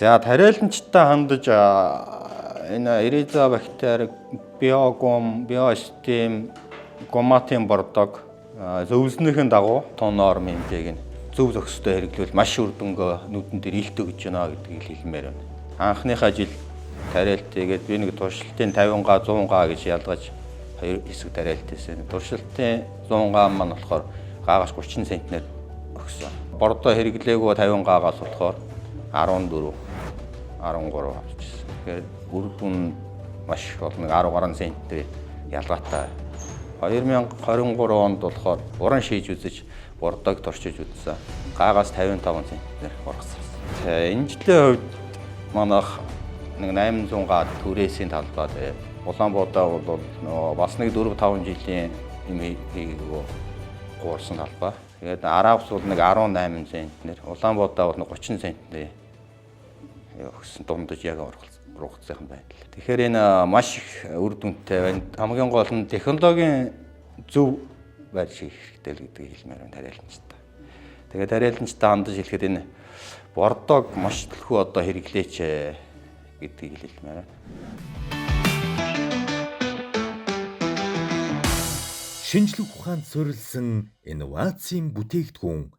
За тариаланчтай хандаж энэ эриза бактери, биогум, биостим, гоматын бордог зөвлснөхийн дагуу тун норм хэмжээг нь зөв зохистой хэрэглүүл маш үр дүнгээ нүдэн дээр илтөө гэж байна гэдгийг хэлмээр байна. Анхныхаа жил тариалт тэгээд би нэг туршилтын 50га 100га гэж ялгаж хоёр хэсэг тариалт хийсэн. Туршилтын 100га маань болохоор гаагаш 30 центнер өгсөн. Бордоо хэрэглээгүй 50гаагаас болохоор 14 13 авчихсан. Тэгэхээр үр дүн маш бол нэг 10 гаруй центнер ялгаатай. 2023 онд болохоор уран шийж үзэж бордог торчиж үзсэн. Гаагаас 55 центнер ургасан. Энэ жилийн хувьд манайх нэг 800 га түрээсийн талбай дээр Улаанбаатар бол бас нэг 4-5 жилийн юм хийгээгөө гуурсан талбай. Тэгээд Арабс бол нэг 18 центнер, Улаанбаатар бол нэг 30 центнер өгсөн дундаж яг ургацсан байдал. Тэгэхээр энэ маш их үр дүнтэй байна. Хамгийн гол нь технологийн зөв байр шиг хэрэгтэй л гэдгийг хэлмээр байна тариаланчтай. Тэгээд тариаланчтай хандаж хэлэхэд энэ бордог маш төлхөө одоо хэрэглээч гэдгийг хэлмээр байна. Шинжлэх ухаанд суурилсан инновацийн бүтээгдэхүүн